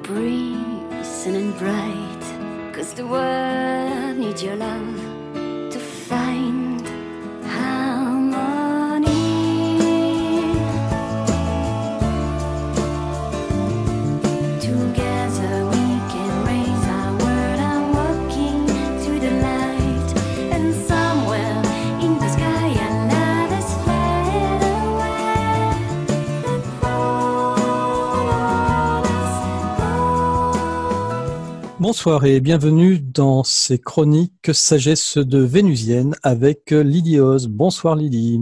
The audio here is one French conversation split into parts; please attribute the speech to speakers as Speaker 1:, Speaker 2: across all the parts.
Speaker 1: breezy and bright, 'cause the world needs your love to find harmony. Together we can raise our world and walking to the light, and somewhere in the sky our love is fled away and
Speaker 2: Bonsoir et bienvenue dans ces chroniques sagesse de Vénusienne avec Lydie Oz. Bonsoir Lydie.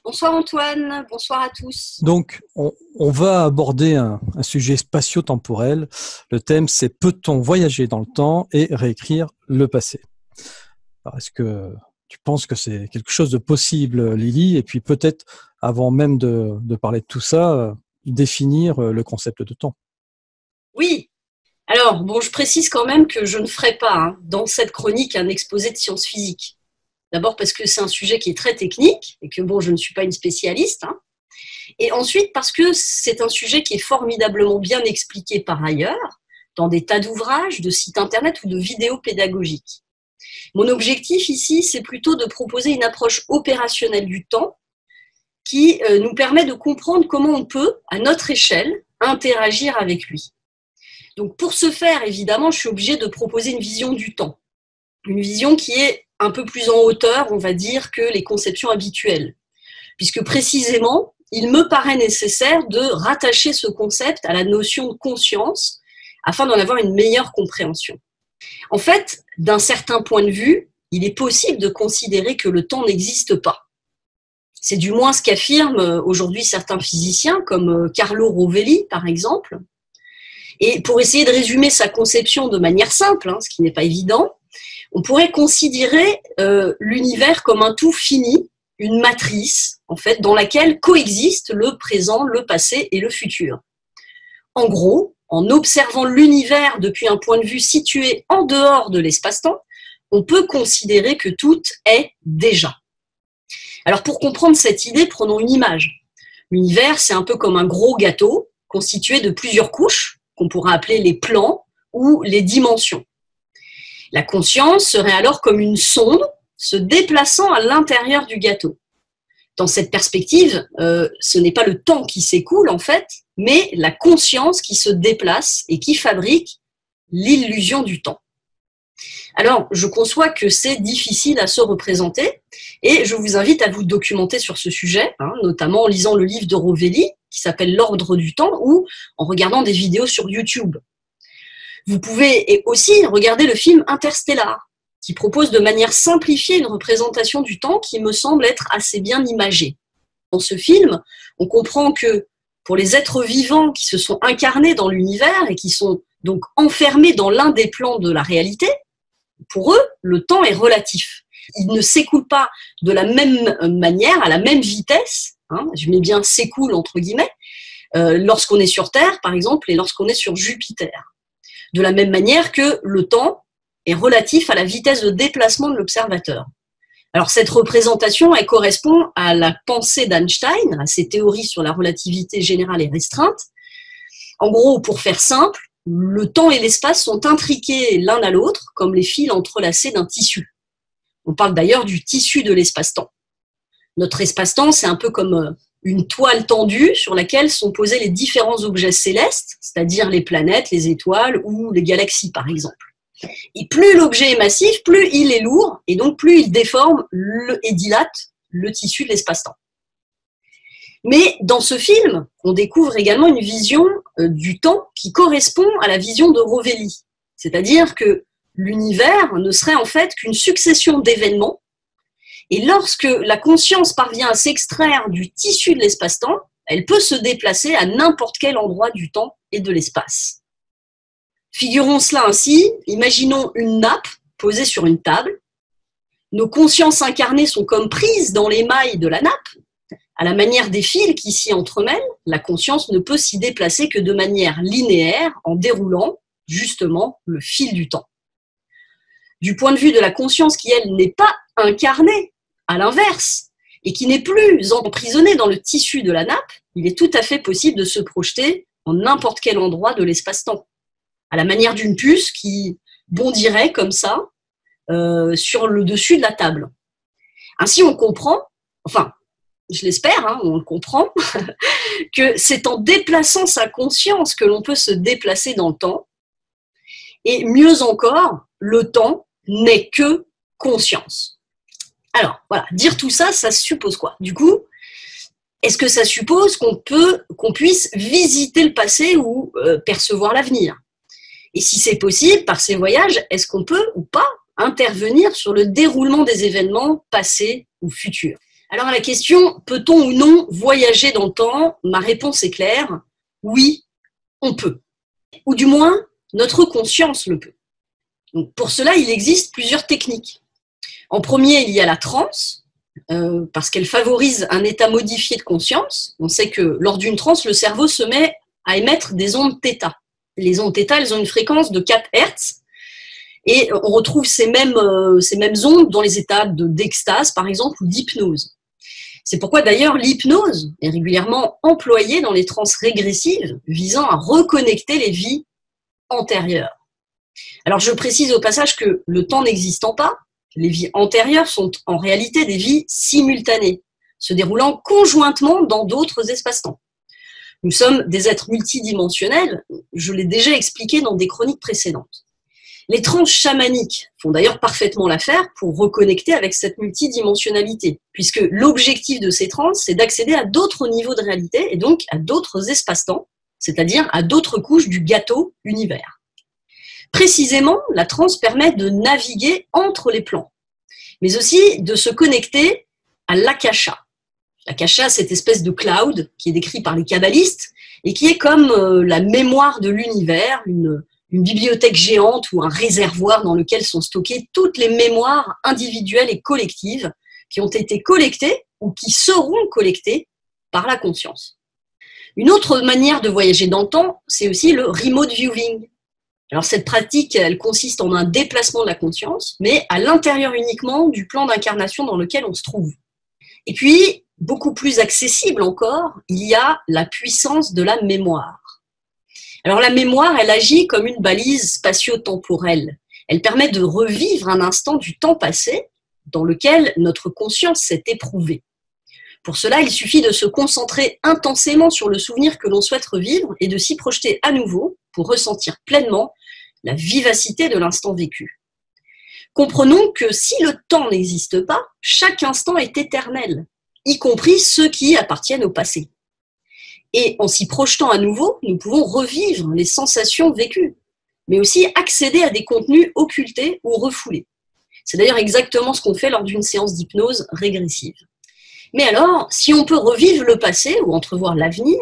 Speaker 3: Bonsoir Antoine, bonsoir à tous.
Speaker 2: Donc on va aborder un sujet spatio-temporel. Le thème c'est peut-on voyager dans le temps et réécrire le passé? Alors, est-ce que tu penses que c'est quelque chose de possible Lydie? Et puis peut-être avant même de parler de tout ça, définir le concept de temps.
Speaker 3: Oui. Alors, bon, je précise quand même que je ne ferai pas dans cette chronique un exposé de sciences physiques. D'abord parce que c'est un sujet qui est très technique et que bon, je ne suis pas une spécialiste. Et ensuite parce que c'est un sujet qui est formidablement bien expliqué par ailleurs dans des tas d'ouvrages, de sites internet ou de vidéos pédagogiques. Mon objectif ici, c'est plutôt de proposer une approche opérationnelle du temps qui nous permet de comprendre comment on peut, à notre échelle, interagir avec lui. Donc pour ce faire, évidemment, je suis obligée de proposer une vision du temps. Une vision qui est un peu plus en hauteur, on va dire, que les conceptions habituelles. Puisque précisément, il me paraît nécessaire de rattacher ce concept à la notion de conscience afin d'en avoir une meilleure compréhension. En fait, d'un certain point de vue, il est possible de considérer que le temps n'existe pas. C'est du moins ce qu'affirment aujourd'hui certains physiciens, comme Carlo Rovelli, par exemple. Et pour essayer de résumer sa conception de manière simple, ce qui n'est pas évident, on pourrait considérer l'univers comme un tout fini, une matrice, en fait, dans laquelle coexistent le présent, le passé et le futur. En gros, en observant l'univers depuis un point de vue situé en dehors de l'espace-temps, on peut considérer que tout est déjà. Alors pour comprendre cette idée, prenons une image. L'univers, c'est un peu comme un gros gâteau constitué de plusieurs couches, qu'on pourra appeler les plans ou les dimensions. La conscience serait alors comme une sonde se déplaçant à l'intérieur du gâteau. Dans cette perspective, ce n'est pas le temps qui s'écoule en fait, mais la conscience qui se déplace et qui fabrique l'illusion du temps. Alors, je conçois que c'est difficile à se représenter et je vous invite à vous documenter sur ce sujet, notamment en lisant le livre de Rovelli qui s'appelle L'ordre du temps ou en regardant des vidéos sur YouTube. Vous pouvez aussi regarder le film Interstellar qui propose de manière simplifiée une représentation du temps qui me semble être assez bien imagée. Dans ce film, on comprend que pour les êtres vivants qui se sont incarnés dans l'univers et qui sont donc enfermés dans l'un des plans de la réalité, pour eux, le temps est relatif. Il ne s'écoule pas de la même manière, à la même vitesse, je mets bien s'écoule entre guillemets, lorsqu'on est sur Terre, par exemple, et lorsqu'on est sur Jupiter. De la même manière que le temps est relatif à la vitesse de déplacement de l'observateur. Alors cette représentation, elle correspond à la pensée d'Einstein, à ses théories sur la relativité générale et restreinte. En gros, pour faire simple, le temps et l'espace sont intriqués l'un à l'autre, comme les fils entrelacés d'un tissu. On parle d'ailleurs du tissu de l'espace-temps. Notre espace-temps, c'est un peu comme une toile tendue sur laquelle sont posés les différents objets célestes, c'est-à-dire les planètes, les étoiles ou les galaxies, par exemple. Et plus l'objet est massif, plus il est lourd, et donc plus il déforme et dilate le tissu de l'espace-temps. Mais dans ce film, on découvre également une vision du temps qui correspond à la vision de Rovelli. C'est-à-dire que l'univers ne serait en fait qu'une succession d'événements. Et lorsque la conscience parvient à s'extraire du tissu de l'espace-temps, elle peut se déplacer à n'importe quel endroit du temps et de l'espace. Figurons cela ainsi, imaginons une nappe posée sur une table. Nos consciences incarnées sont comme prises dans les mailles de la nappe. À la manière des fils qui s'y entremêlent, la conscience ne peut s'y déplacer que de manière linéaire en déroulant justement le fil du temps. Du point de vue de la conscience qui, elle, n'est pas incarnée, à l'inverse, et qui n'est plus emprisonnée dans le tissu de la nappe, il est tout à fait possible de se projeter en n'importe quel endroit de l'espace-temps, à la manière d'une puce qui bondirait comme ça sur le dessus de la table. Ainsi, on comprend, enfin, je l'espère, hein, on le comprend, que c'est en déplaçant sa conscience que l'on peut se déplacer dans le temps. Et mieux encore, le temps n'est que conscience. Alors, voilà, dire tout ça, ça suppose quoi? Du coup, est-ce que ça suppose qu'on puisse visiter le passé ou percevoir l'avenir? Et si c'est possible, par ces voyages, est-ce qu'on peut ou pas intervenir sur le déroulement des événements passés ou futurs? Alors à la question, peut-on ou non voyager dans le temps? Ma réponse est claire, oui, on peut. Ou du moins, notre conscience le peut. Donc, pour cela, il existe plusieurs techniques. En premier, il y a la transe, parce qu'elle favorise un état modifié de conscience. On sait que lors d'une transe, le cerveau se met à émettre des ondes θ. Les ondes θ, elles ont une fréquence de 4 Hz, et on retrouve ces mêmes ondes dans les états d'extase, par exemple, ou d'hypnose. C'est pourquoi d'ailleurs l'hypnose est régulièrement employée dans les transes régressives visant à reconnecter les vies antérieures. Alors je précise au passage que le temps n'existant pas, les vies antérieures sont en réalité des vies simultanées, se déroulant conjointement dans d'autres espaces-temps. Nous sommes des êtres multidimensionnels, je l'ai déjà expliqué dans des chroniques précédentes. Les transes chamaniques font d'ailleurs parfaitement l'affaire pour reconnecter avec cette multidimensionnalité, puisque l'objectif de ces transes, c'est d'accéder à d'autres niveaux de réalité et donc à d'autres espaces-temps, c'est-à-dire à d'autres couches du gâteau univers. Précisément, la transe permet de naviguer entre les plans, mais aussi de se connecter à l'akasha. L'akasha, cette espèce de cloud qui est décrit par les kabbalistes et qui est comme la mémoire de l'univers, une bibliothèque géante ou un réservoir dans lequel sont stockées toutes les mémoires individuelles et collectives qui ont été collectées ou qui seront collectées par la conscience. Une autre manière de voyager dans le temps, c'est aussi le remote viewing. Alors cette pratique, elle consiste en un déplacement de la conscience, mais à l'intérieur uniquement du plan d'incarnation dans lequel on se trouve. Et puis, beaucoup plus accessible encore, il y a la puissance de la mémoire. Alors la mémoire, elle agit comme une balise spatio-temporelle. Elle permet de revivre un instant du temps passé dans lequel notre conscience s'est éprouvée. Pour cela, il suffit de se concentrer intensément sur le souvenir que l'on souhaite revivre et de s'y projeter à nouveau pour ressentir pleinement la vivacité de l'instant vécu. Comprenons que si le temps n'existe pas, chaque instant est éternel, y compris ceux qui appartiennent au passé. Et en s'y projetant à nouveau, nous pouvons revivre les sensations vécues, mais aussi accéder à des contenus occultés ou refoulés. C'est d'ailleurs exactement ce qu'on fait lors d'une séance d'hypnose régressive. Mais alors, si on peut revivre le passé ou entrevoir l'avenir,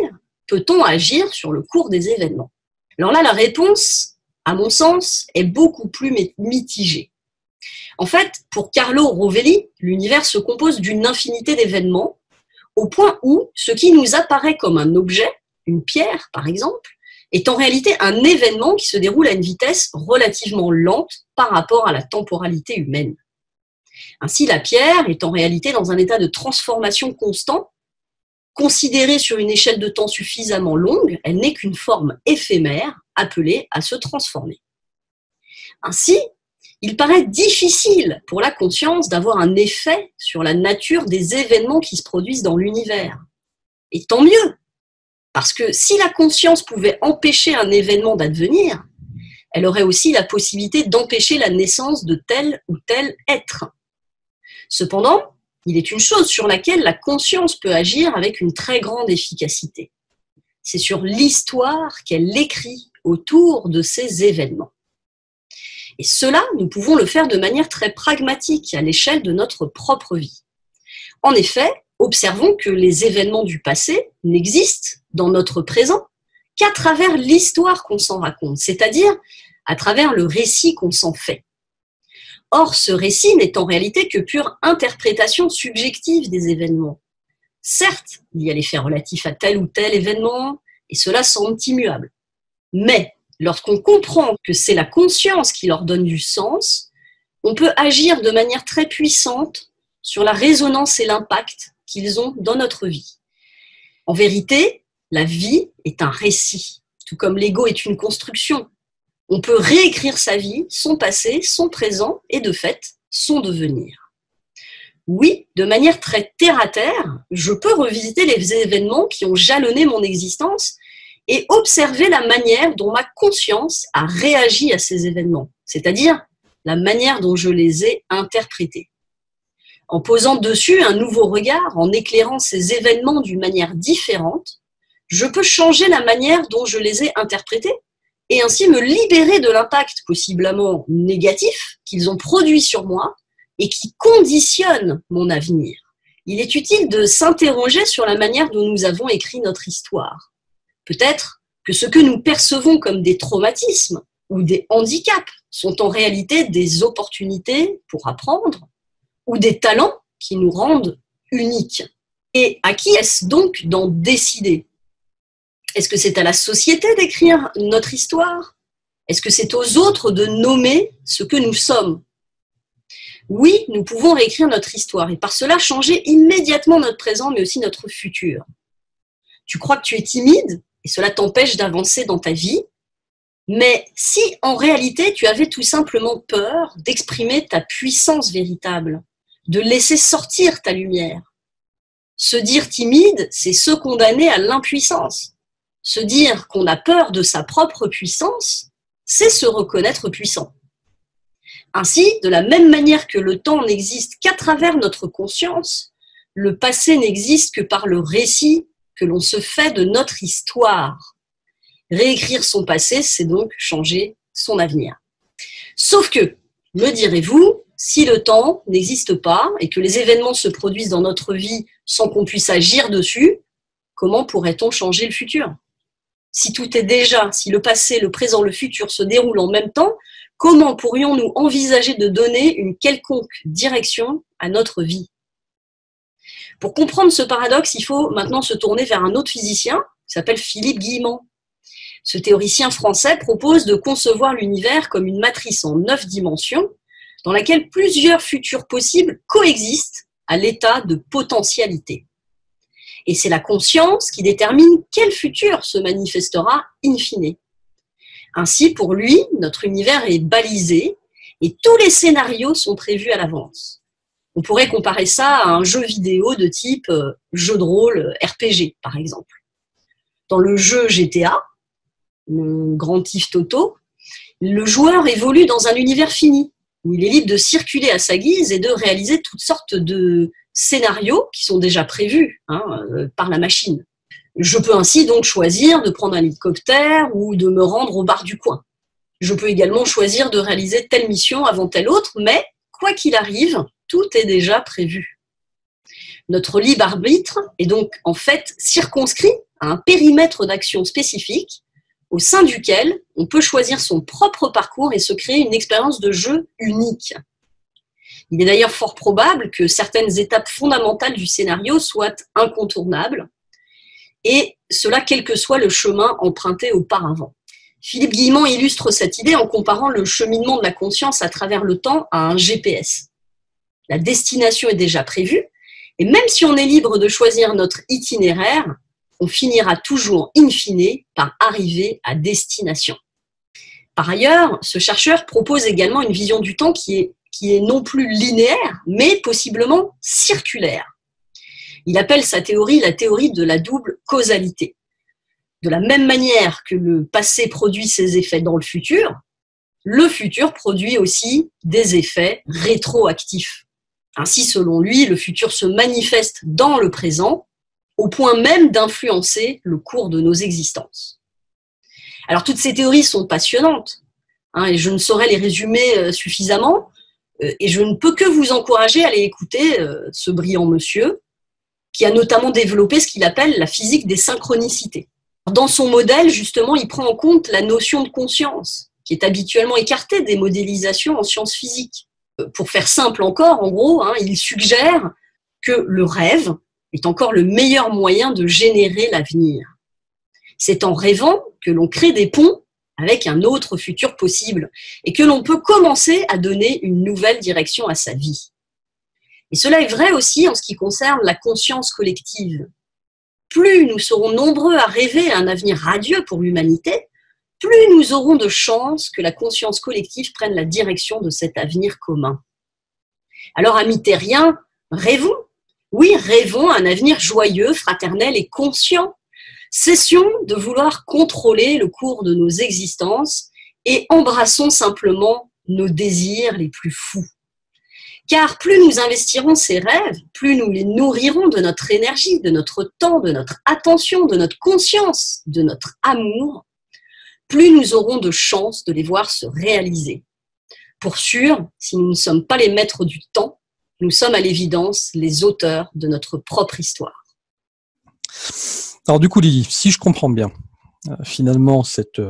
Speaker 3: peut-on agir sur le cours des événements? Alors là, la réponse, à mon sens, est beaucoup plus mitigée. En fait, pour Carlo Rovelli, l'univers se compose d'une infinité d'événements, au point où ce qui nous apparaît comme un objet, une pierre par exemple, est en réalité un événement qui se déroule à une vitesse relativement lente par rapport à la temporalité humaine. Ainsi, la pierre est en réalité dans un état de transformation constant. Considérée sur une échelle de temps suffisamment longue, elle n'est qu'une forme éphémère appelée à se transformer. Ainsi, il paraît difficile pour la conscience d'avoir un effet sur la nature des événements qui se produisent dans l'univers. Et tant mieux, parce que si la conscience pouvait empêcher un événement d'advenir, elle aurait aussi la possibilité d'empêcher la naissance de tel ou tel être. Cependant, il est une chose sur laquelle la conscience peut agir avec une très grande efficacité. C'est sur l'histoire qu'elle écrit autour de ces événements. Et cela, nous pouvons le faire de manière très pragmatique à l'échelle de notre propre vie. En effet, observons que les événements du passé n'existent dans notre présent qu'à travers l'histoire qu'on s'en raconte, c'est-à-dire à travers le récit qu'on s'en fait. Or, ce récit n'est en réalité que pure interprétation subjective des événements. Certes, il y a les faits relatifs à tel ou tel événement, et cela semble immuable. Mais, lorsqu'on comprend que c'est la conscience qui leur donne du sens, on peut agir de manière très puissante sur la résonance et l'impact qu'ils ont dans notre vie. En vérité, la vie est un récit. tout comme l'ego est une construction. On peut réécrire sa vie, son passé, son présent et de fait, son devenir. Oui, de manière très terre-à-terre, je peux revisiter les événements qui ont jalonné mon existence et observer la manière dont ma conscience a réagi à ces événements, c'est-à-dire la manière dont je les ai interprétés. En posant dessus un nouveau regard, en éclairant ces événements d'une manière différente, je peux changer la manière dont je les ai interprétés et ainsi me libérer de l'impact possiblement négatif qu'ils ont produit sur moi et qui conditionne mon avenir. Il est utile de s'interroger sur la manière dont nous avons écrit notre histoire. Peut-être que ce que nous percevons comme des traumatismes ou des handicaps sont en réalité des opportunités pour apprendre ou des talents qui nous rendent uniques. Et à qui est-ce donc d'en décider? Est-ce que c'est à la société d'écrire notre histoire? Est-ce que c'est aux autres de nommer ce que nous sommes? Oui, nous pouvons réécrire notre histoire et par cela changer immédiatement notre présent, mais aussi notre futur. Tu crois que tu es timide et cela t'empêche d'avancer dans ta vie, mais si en réalité tu avais tout simplement peur d'exprimer ta puissance véritable, de laisser sortir ta lumière. Se dire timide, c'est se condamner à l'impuissance. Se dire qu'on a peur de sa propre puissance, c'est se reconnaître puissant. Ainsi, de la même manière que le temps n'existe qu'à travers notre conscience, le passé n'existe que par le récit que l'on se fait de notre histoire. Réécrire son passé, c'est donc changer son avenir. Sauf que, me direz-vous, si le temps n'existe pas et que les événements se produisent dans notre vie sans qu'on puisse agir dessus, comment pourrait-on changer le futur? Si tout est déjà, si le passé, le présent, le futur se déroulent en même temps, comment pourrions-nous envisager de donner une quelconque direction à notre vie? Pour comprendre ce paradoxe, il faut maintenant se tourner vers un autre physicien qui s'appelle Philippe Guillemont. Ce théoricien français propose de concevoir l'univers comme une matrice en 9 dimensions dans laquelle plusieurs futurs possibles coexistent à l'état de potentialité. Et c'est la conscience qui détermine quel futur se manifestera in fine. Ainsi, pour lui, notre univers est balisé et tous les scénarios sont prévus à l'avance. On pourrait comparer ça à un jeu vidéo de type jeu de rôle RPG, par exemple. Dans le jeu GTA, le Grand Theft Auto, le joueur évolue dans un univers fini, où il est libre de circuler à sa guise et de réaliser toutes sortes de scénarios qui sont déjà prévus par la machine. Je peux ainsi donc choisir de prendre un hélicoptère ou de me rendre au bar du coin. Je peux également choisir de réaliser telle mission avant telle autre, mais quoi qu'il arrive, tout est déjà prévu. Notre libre arbitre est donc en fait circonscrit à un périmètre d'action spécifique au sein duquel on peut choisir son propre parcours et se créer une expérience de jeu unique. Il est d'ailleurs fort probable que certaines étapes fondamentales du scénario soient incontournables, et cela quel que soit le chemin emprunté auparavant. Philippe Guillemont illustre cette idée en comparant le cheminement de la conscience à travers le temps à un GPS. La destination est déjà prévue, et même si on est libre de choisir notre itinéraire, on finira toujours, in fine, par arriver à destination. Par ailleurs, ce chercheur propose également une vision du temps qui est non plus linéaire, mais possiblement circulaire. Il appelle sa théorie la théorie de la double causalité. De la même manière que le passé produit ses effets dans le futur produit aussi des effets rétroactifs. Ainsi, selon lui, le futur se manifeste dans le présent, au point même d'influencer le cours de nos existences. Alors, toutes ces théories sont passionnantes, et je ne saurais les résumer suffisamment, et je ne peux que vous encourager à aller écouter ce brillant monsieur, qui a notamment développé ce qu'il appelle la physique des synchronicités. Dans son modèle, justement, il prend en compte la notion de conscience, qui est habituellement écartée des modélisations en sciences physiques. Pour faire simple encore, en gros, il suggère que le rêve est encore le meilleur moyen de générer l'avenir. C'est en rêvant que l'on crée des ponts avec un autre futur possible et que l'on peut commencer à donner une nouvelle direction à sa vie. Et cela est vrai aussi en ce qui concerne la conscience collective. plus nous serons nombreux à rêver à un avenir radieux pour l'humanité, plus nous aurons de chances que la conscience collective prenne la direction de cet avenir commun. Alors, amis terriens, rêvons. Oui, rêvons un avenir joyeux, fraternel et conscient. Cessions de vouloir contrôler le cours de nos existences et embrassons simplement nos désirs les plus fous. Car plus nous investirons ces rêves, plus nous les nourrirons de notre énergie, de notre temps, de notre attention, de notre conscience, de notre amour, plus nous aurons de chances de les voir se réaliser. Pour sûr, si nous ne sommes pas les maîtres du temps, nous sommes à l'évidence les auteurs de notre propre histoire.
Speaker 2: Alors du coup, Lily, si je comprends bien, finalement, cette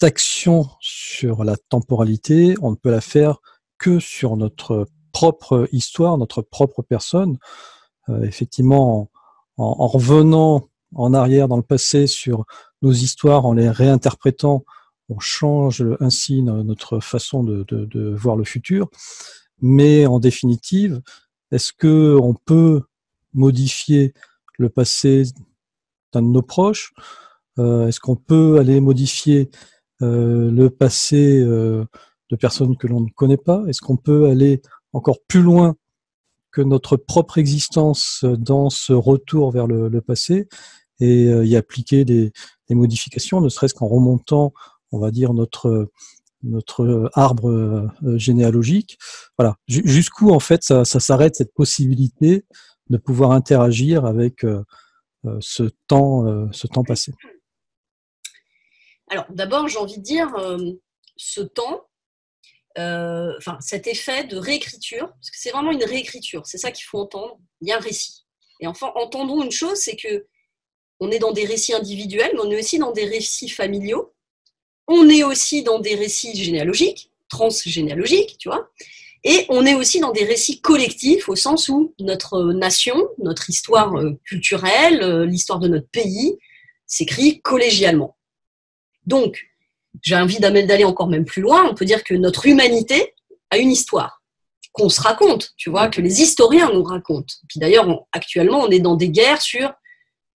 Speaker 2: action sur la temporalité, on ne peut la faire que sur notre propre histoire, notre propre personne. Effectivement, en revenant en arrière dans le passé sur nos histoires, en les réinterprétant, on change ainsi notre façon de voir le futur. Mais en définitive, est-ce que on peut modifier le passé d'un de nos proches? Est-ce qu'on peut aller modifier le passé de personnes que l'on ne connaît pas? Est-ce qu'on peut aller encore plus loin que notre propre existence dans ce retour vers le passé et y appliquer des modifications, ne serait-ce qu'en remontant, on va dire, notre arbre généalogique? Voilà. Jusqu'où, en fait, ça s'arrête, cette possibilité de pouvoir interagir avec ce temps passé?
Speaker 3: Alors, d'abord, j'ai envie de dire, ce temps, cet effet de réécriture, parce que c'est vraiment une réécriture, c'est ça qu'il faut entendre, il y a un récit. Et enfin, entendons une chose, c'est que on est dans des récits individuels, mais on est aussi dans des récits familiaux, on est aussi dans des récits généalogiques, transgénéalogiques, tu vois, et on est aussi dans des récits collectifs, au sens où notre nation, notre histoire culturelle, l'histoire de notre pays, s'écrit collégialement. Donc, j'ai envie d'aller encore même plus loin, on peut dire que notre humanité a une histoire, qu'on se raconte, tu vois, que les historiens nous racontent. Puis d'ailleurs, actuellement, on est dans des guerres sur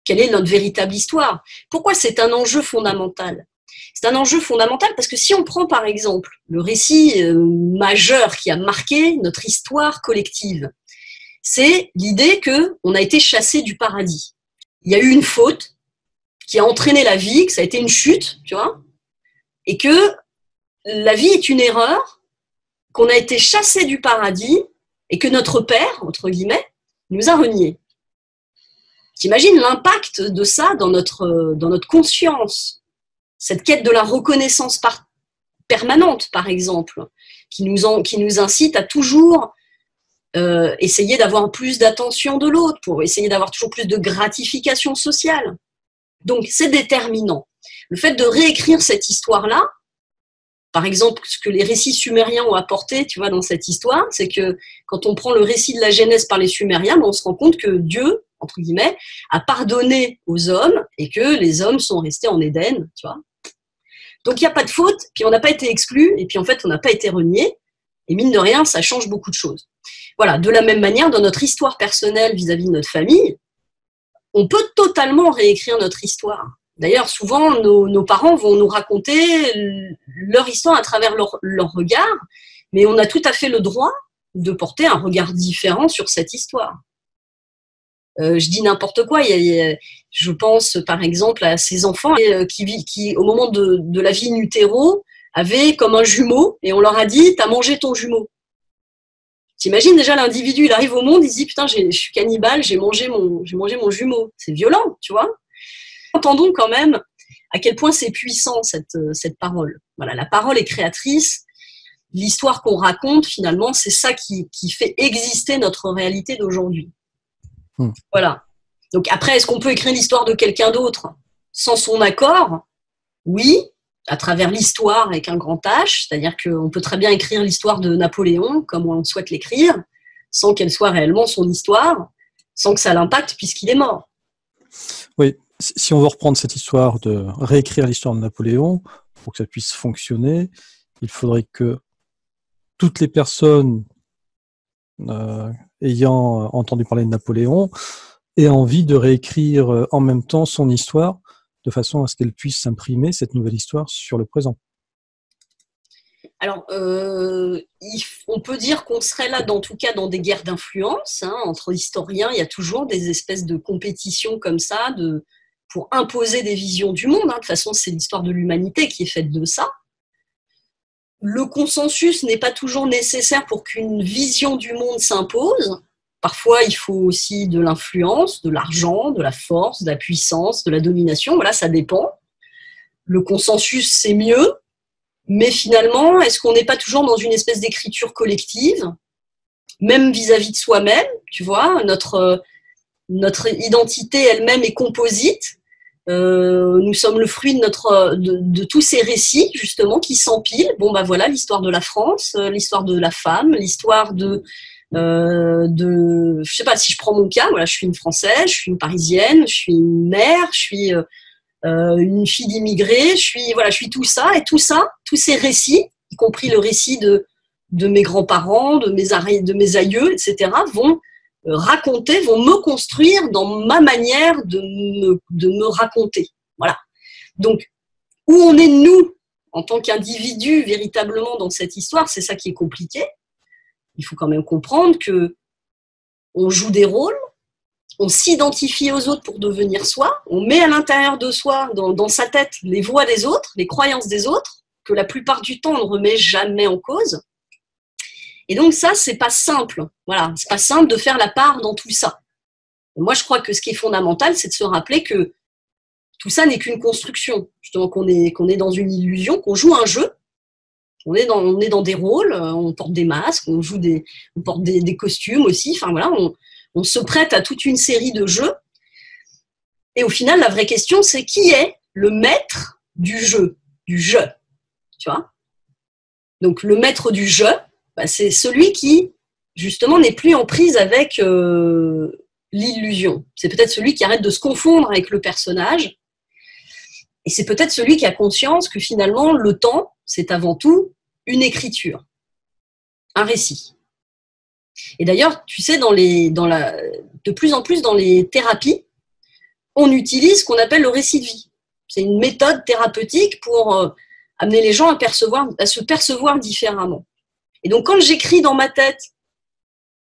Speaker 3: quelle est notre véritable histoire. Pourquoi c'est un enjeu fondamental? C'est un enjeu fondamental parce que si on prend par exemple le récit majeur qui a marqué notre histoire collective, c'est l'idée qu'on a été chassé du paradis. Il y a eu une faute qui a entraîné la vie, que ça a été une chute, tu vois, et que la vie est une erreur, qu'on a été chassé du paradis et que notre Père, entre guillemets, nous a reniés. T'imagines l'impact de ça dans notre conscience, cette quête de la reconnaissance permanente, par exemple, qui nous incite à toujours essayer d'avoir plus d'attention de l'autre, pour essayer d'avoir toujours plus de gratification sociale. Donc, c'est déterminant. Le fait de réécrire cette histoire-là, par exemple, ce que les récits sumériens ont apporté, tu vois, dans cette histoire, c'est que quand on prend le récit de la Genèse par les Sumériens, on se rend compte que Dieu, entre guillemets, a pardonné aux hommes et que les hommes sont restés en Éden, tu vois. Donc, il n'y a pas de faute, puis on n'a pas été exclus, et puis en fait, on n'a pas été reniés. Et mine de rien, ça change beaucoup de choses. Voilà, de la même manière, dans notre histoire personnelle vis-à-vis de notre famille, on peut totalement réécrire notre histoire. D'ailleurs, souvent, nos parents vont nous raconter leur histoire à travers leur regard, mais on a tout à fait le droit de porter un regard différent sur cette histoire. Je dis n'importe quoi. Je pense, par exemple, à ces enfants qui au moment de la vie in utero, avaient comme un jumeau, et on leur a dit « t'as mangé ton jumeau ». T'imagines déjà l'individu, il arrive au monde, il se dit « putain, je suis cannibale, j'ai mangé mon jumeau ». C'est violent, tu vois. Entendons quand même à quel point c'est puissant cette parole. Voilà, la parole est créatrice. L'histoire qu'on raconte, finalement, c'est ça qui fait exister notre réalité d'aujourd'hui. Voilà. Donc après, est-ce qu'on peut écrire l'histoire de quelqu'un d'autre sans son accord? Oui, à travers l'histoire avec un grand H, c'est-à-dire qu'on peut très bien écrire l'histoire de Napoléon comme on souhaite l'écrire, sans qu'elle soit réellement son histoire, sans que ça l'impacte puisqu'il est mort.
Speaker 2: Oui, si on veut reprendre cette histoire de réécrire l'histoire de Napoléon, pour que ça puisse fonctionner, il faudrait que toutes les personnes ayant entendu parler de Napoléon ait envie de réécrire en même temps son histoire, de façon à ce qu'elle puisse s'imprimer, cette nouvelle histoire, sur le présent.
Speaker 3: Alors, on peut dire qu'on serait là, en tout cas, dans des guerres d'influence, hein, entre historiens. Il y a toujours des espèces de compétitions comme ça, pour imposer des visions du monde. Hein. De toute façon, c'est l'histoire de l'humanité qui est faite de ça. Le consensus n'est pas toujours nécessaire pour qu'une vision du monde s'impose. Parfois, il faut aussi de l'influence, de l'argent, de la force, de la puissance, de la domination. Voilà, ça dépend. Le consensus, c'est mieux. Mais finalement, est-ce qu'on n'est pas toujours dans une espèce d'écriture collective, même vis-à-vis de soi-même, tu vois, notre identité elle-même est composite. Nous sommes le fruit de tous ces récits, justement, qui s'empilent. Bon, bah voilà, l'histoire de la France, l'histoire de la femme, l'histoire je sais pas, si je prends mon cas, voilà, je suis une Française, je suis une Parisienne, je suis une mère, je suis une fille d'immigrés, je suis tout ça, et tout ça, tous ces récits, y compris le récit de mes grands-parents, de mes aïeux, etc., vont me construire dans ma manière de me raconter. Voilà. Donc, où on est nous, en tant qu'individu, véritablement dans cette histoire, c'est ça qui est compliqué. Il faut quand même comprendre que on joue des rôles, on s'identifie aux autres pour devenir soi, on met à l'intérieur de soi, dans sa tête, les voix des autres, les croyances des autres, que la plupart du temps, on ne remet jamais en cause. Et donc ça, c'est pas simple. Voilà, c'est pas simple de faire la part dans tout ça. Et moi, je crois que ce qui est fondamental, c'est de se rappeler que tout ça n'est qu'une construction. Justement, qu'on est dans une illusion, qu'on joue un jeu. On est dans des rôles, on porte des masques, on porte des costumes aussi. Enfin voilà, on se prête à toute une série de jeux. Et au final, la vraie question, c'est qui est le maître du jeu, tu vois? Donc le maître du jeu, bah, c'est celui qui, justement, n'est plus en prise avec l'illusion. C'est peut-être celui qui arrête de se confondre avec le personnage. Et c'est peut-être celui qui a conscience que finalement, le temps, c'est avant tout une écriture, un récit. Et d'ailleurs, tu sais, de plus en plus dans les thérapies, on utilise ce qu'on appelle le récit de vie. C'est une méthode thérapeutique pour amener les gens à se percevoir différemment. Et donc, quand j'écris dans ma tête,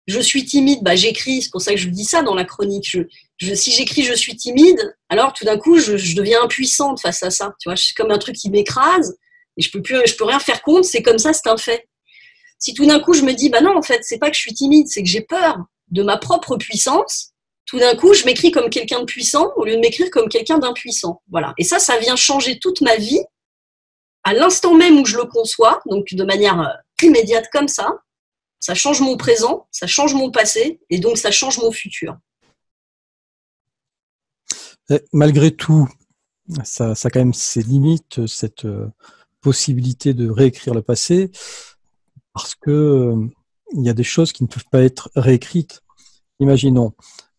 Speaker 3: je suis timide, bah j'écris, c'est pour ça que je dis ça dans la chronique. Si j'écris je suis timide, alors tout d'un coup, je deviens impuissante face à ça. Tu vois, c'est comme un truc qui m'écrase et je peux rien faire contre, c'est comme ça, c'est un fait. Si tout d'un coup, je me dis, bah non, en fait, c'est pas que je suis timide, c'est que j'ai peur de ma propre puissance, tout d'un coup, je m'écris comme quelqu'un de puissant au lieu de m'écrire comme quelqu'un d'impuissant. Voilà. Et ça vient changer toute ma vie à l'instant même où je le conçois, donc de manière immédiate comme ça. Ça change mon présent, ça change mon passé, et donc ça change mon futur.
Speaker 2: Et malgré tout, ça a quand même ses limites, cette possibilité de réécrire le passé, parce que il y a des choses qui ne peuvent pas être réécrites. Imaginons,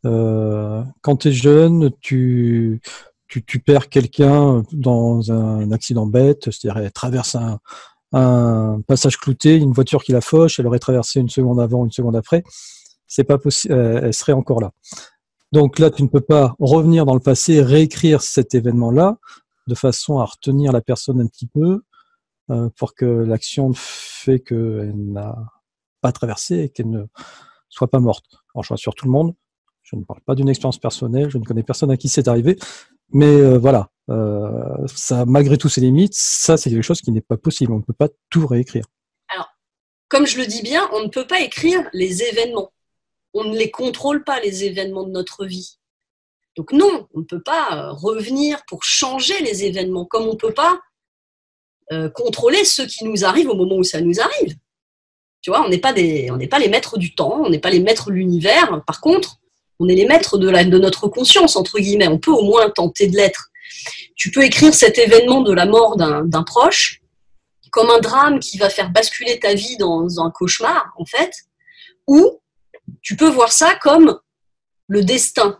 Speaker 2: quand tu es jeune, tu perds quelqu'un dans un accident bête, c'est-à-dire elle traverse un passage clouté, une voiture qui la fauche, elle aurait traversé une seconde avant, une seconde après, c'est pas possible, elle serait encore là. Donc là, tu ne peux pas revenir dans le passé et réécrire cet événement-là de façon à retenir la personne un petit peu pour que l'action fait qu'elle n'a pas traversé et qu'elle ne soit pas morte. Alors je rassure tout le monde, je ne parle pas d'une expérience personnelle, je ne connais personne à qui c'est arrivé, mais voilà, ça, malgré tous ses limites, ça c'est quelque chose qui n'est pas possible, on ne peut pas tout réécrire.
Speaker 3: Alors, comme je le dis bien, on ne peut pas écrire les événements. On ne les contrôle pas, les événements de notre vie. Donc non, on ne peut pas revenir pour changer les événements, comme on ne peut pas contrôler ce qui nous arrive au moment où ça nous arrive. Tu vois, on n'est pas les maîtres du temps, on n'est pas les maîtres de l'univers. Par contre, on est les maîtres de notre conscience, entre guillemets. On peut au moins tenter de l'être. Tu peux écrire cet événement de la mort d'un proche comme un drame qui va faire basculer ta vie dans un cauchemar, en fait, ou tu peux voir ça comme le destin.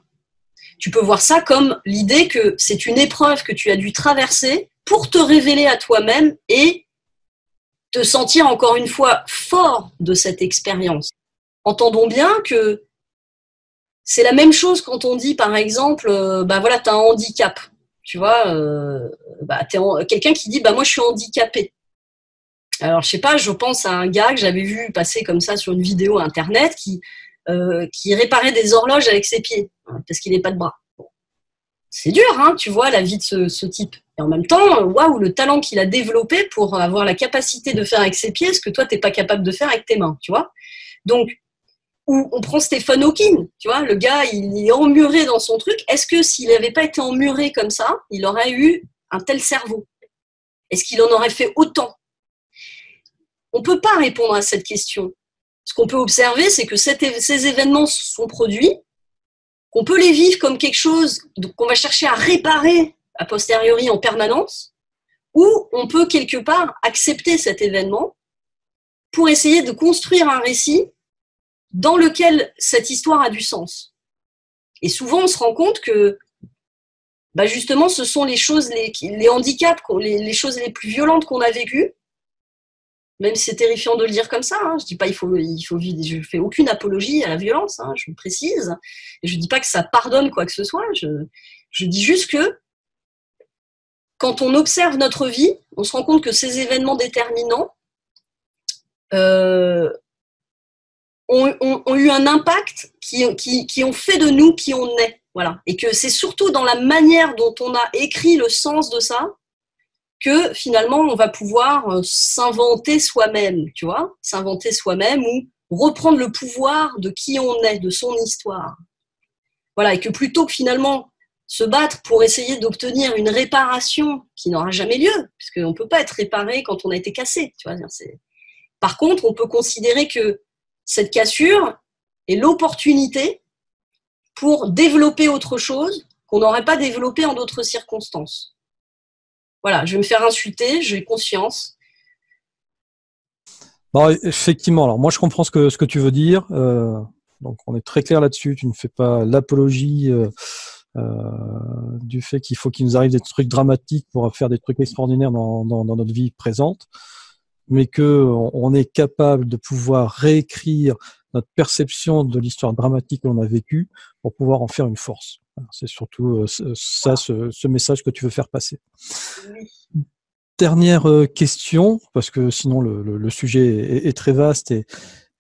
Speaker 3: Tu peux voir ça comme l'idée que c'est une épreuve que tu as dû traverser pour te révéler à toi-même et te sentir encore une fois fort de cette expérience. Entendons bien que C'est la même chose quand on dit, par exemple, bah voilà, tu as un handicap. Tu vois, quelqu'un qui dit, bah moi je suis handicapé. Alors, je sais pas, je pense à un gars que j'avais vu passer comme ça sur une vidéo internet qui réparait des horloges avec ses pieds, hein, parce qu'il n'est pas de bras. Bon. C'est dur, hein, tu vois, la vie de ce type. Et en même temps, waouh, le talent qu'il a développé pour avoir la capacité de faire avec ses pieds ce que toi, tu n'es pas capable de faire avec tes mains, tu vois. Donc, ou on prend Stephen Hawking, tu vois, le gars, il est emmuré dans son truc. Est-ce que s'il n'avait pas été emmuré comme ça, il aurait eu un tel cerveau? Est-ce qu'il en aurait fait autant? On ne peut pas répondre à cette question. Ce qu'on peut observer, c'est que ces événements sont produits, qu'on peut les vivre comme quelque chose qu'on va chercher à réparer a posteriori en permanence, ou on peut quelque part accepter cet événement pour essayer de construire un récit dans lequel cette histoire a du sens. Et souvent, on se rend compte que bah justement, ce sont les choses, les handicaps, les choses les plus violentes qu'on a vécues. Même si c'est terrifiant de le dire comme ça, hein. Je dis pas il faut vivre. Je fais aucune apologie à la violence, hein, je le précise. Et je dis pas que ça pardonne quoi que ce soit. Je dis juste que quand on observe notre vie, on se rend compte que ces événements déterminants ont eu un impact qui ont fait de nous qui on est. Voilà. Et que c'est surtout dans la manière dont on a écrit le sens de ça que finalement on va pouvoir s'inventer soi-même, tu vois, s'inventer soi-même ou reprendre le pouvoir de qui on est, de son histoire. Voilà, et que plutôt que finalement se battre pour essayer d'obtenir une réparation qui n'aura jamais lieu, puisqu'on ne peut pas être réparé quand on a été cassé, tu vois. Par contre, on peut considérer que cette cassure est l'opportunité pour développer autre chose qu'on n'aurait pas développé en d'autres circonstances. Voilà, je vais me faire insulter, j'ai conscience.
Speaker 2: Bon, effectivement, alors moi je comprends ce que tu veux dire. Donc on est très clair là-dessus. Tu ne fais pas l'apologie du fait qu'il faut qu'il nous arrive des trucs dramatiques pour faire des trucs extraordinaires dans notre vie présente, mais que on est capable de pouvoir réécrire notre perception de l'histoire dramatique que l'on a vécue pour pouvoir en faire une force. C'est surtout ça, ce message que tu veux faire passer.
Speaker 3: Oui.
Speaker 2: Dernière question, parce que sinon le sujet est très vaste et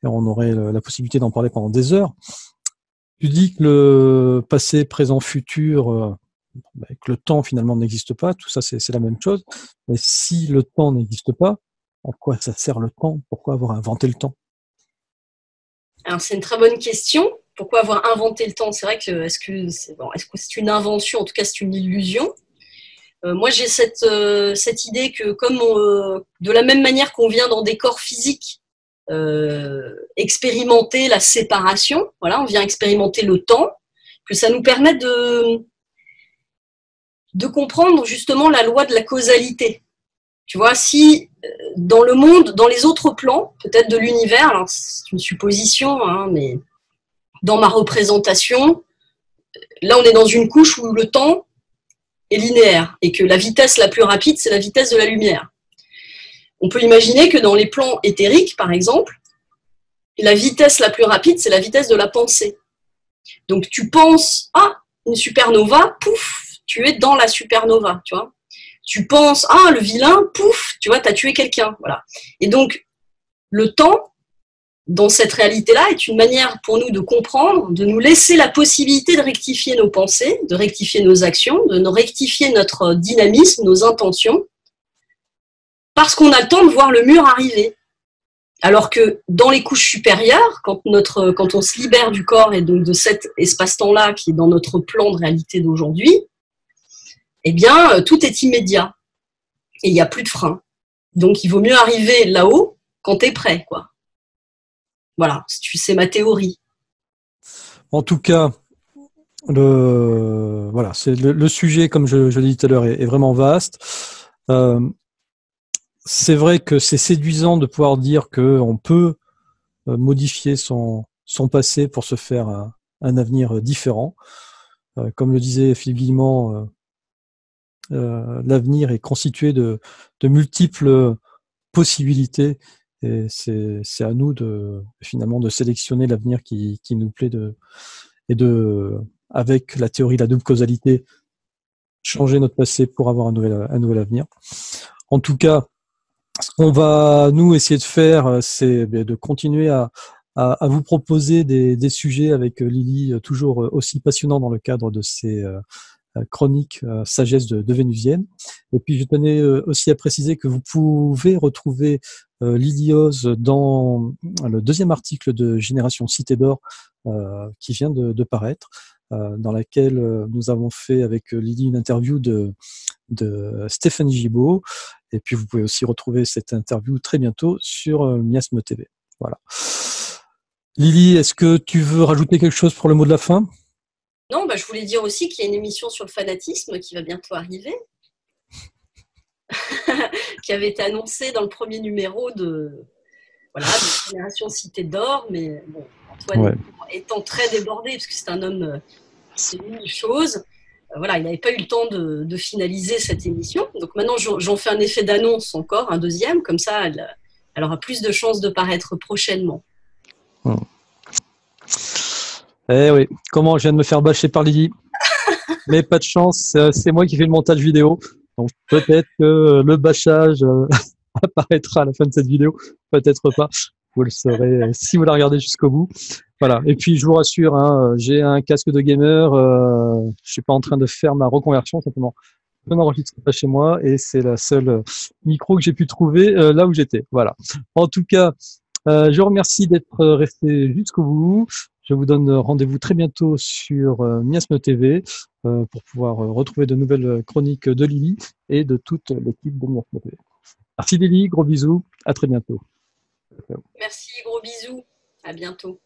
Speaker 2: on aurait la possibilité d'en parler pendant des heures. Tu dis que le passé, présent, futur, que le temps finalement n'existe pas, tout ça c'est la même chose. Mais si le temps n'existe pas, en quoi ça sert le temps? Pourquoi avoir inventé le temps?
Speaker 3: Alors c'est une très bonne question. Pourquoi avoir inventé le temps? C'est vrai que est-ce que c'est une invention? En tout cas, c'est une illusion. Moi, j'ai cette idée que comme de la même manière qu'on vient dans des corps physiques expérimenter la séparation, voilà, on vient expérimenter le temps, que ça nous permet de comprendre justement la loi de la causalité. Tu vois, si dans le monde, dans les autres plans, peut-être de l'univers, alors c'est une supposition, hein, mais dans ma représentation, là on est dans une couche où le temps est linéaire et que la vitesse la plus rapide, c'est la vitesse de la lumière. On peut imaginer que dans les plans éthériques, par exemple, la vitesse la plus rapide, c'est la vitesse de la pensée. Donc tu penses, ah, une supernova, pouf, tu es dans la supernova, tu vois. Tu penses, ah, le vilain, pouf, tu vois, tu as tué quelqu'un, voilà. Et donc, le temps, dans cette réalité-là, est une manière pour nous de comprendre, de nous laisser la possibilité de rectifier nos pensées, de rectifier nos actions, de rectifier notre dynamisme, nos intentions, parce qu'on a le temps de voir le mur arriver. Alors que dans les couches supérieures, quand on se libère du corps et donc de cet espace-temps-là qui est dans notre plan de réalité d'aujourd'hui, eh bien, tout est immédiat. Et il n'y a plus de frein. Donc, il vaut mieux arriver là-haut quand tu es prêt, quoi. Voilà, c'est ma théorie.
Speaker 2: En tout cas, c'est le sujet, comme je l'ai dit tout à l'heure, est vraiment vaste. C'est vrai que c'est séduisant de pouvoir dire qu'on peut modifier son passé pour se faire un avenir différent. Comme le disait Philippe Guillemont, l'avenir est constitué de multiples possibilités et c'est à nous finalement de sélectionner l'avenir qui nous plaît et avec la théorie de la double causalité, changer notre passé pour avoir un nouvel avenir. En tout cas, ce qu'on va nous essayer de faire, c'est de continuer à vous proposer des sujets avec Lily, toujours aussi passionnants dans le cadre de ces chroniques sagesse de Vénusienne. Et puis je tenais aussi à préciser que vous pouvez retrouver Lily Oz dans le deuxième article de Génération Cité d'Or qui vient de paraître, dans laquelle nous avons fait avec Lily une interview de Stéphane Gibault. Et puis vous pouvez aussi retrouver cette interview très bientôt sur Miasme TV. Voilà. Lily, est-ce que tu veux rajouter quelque chose pour le mot de la fin?
Speaker 3: Non, je voulais dire aussi qu'il y a une émission sur le fanatisme qui va bientôt arriver, qui avait été annoncée dans le premier numéro de Génération Cité d'Or, mais bon, Antoine étant très débordé, parce que c'est un homme, c'est une chose, il n'avait pas eu le temps de finaliser cette émission. Donc maintenant, j'en fais un effet d'annonce encore, un deuxième, comme ça, elle aura plus de chances de paraître prochainement.
Speaker 2: Eh oui, comment je viens de me faire bâcher par Lily. Mais pas de chance, c'est moi qui fais le montage vidéo. Donc peut-être que le bâchage apparaîtra à la fin de cette vidéo, peut-être pas. Vous le saurez si vous la regardez jusqu'au bout. Voilà. Et puis je vous rassure, j'ai un casque de gamer. Je suis pas en train de faire ma reconversion, simplement. Je n'enregistre pas chez moi et c'est la seule micro que j'ai pu trouver là où j'étais. Voilà. En tout cas, je vous remercie d'être resté jusqu'au bout. Je vous donne rendez-vous très bientôt sur Miasme TV pour pouvoir retrouver de nouvelles chroniques de Lily et de toute l'équipe de Miasme TV. Merci Lily, gros bisous, à très bientôt.
Speaker 3: Merci, gros bisous, à bientôt.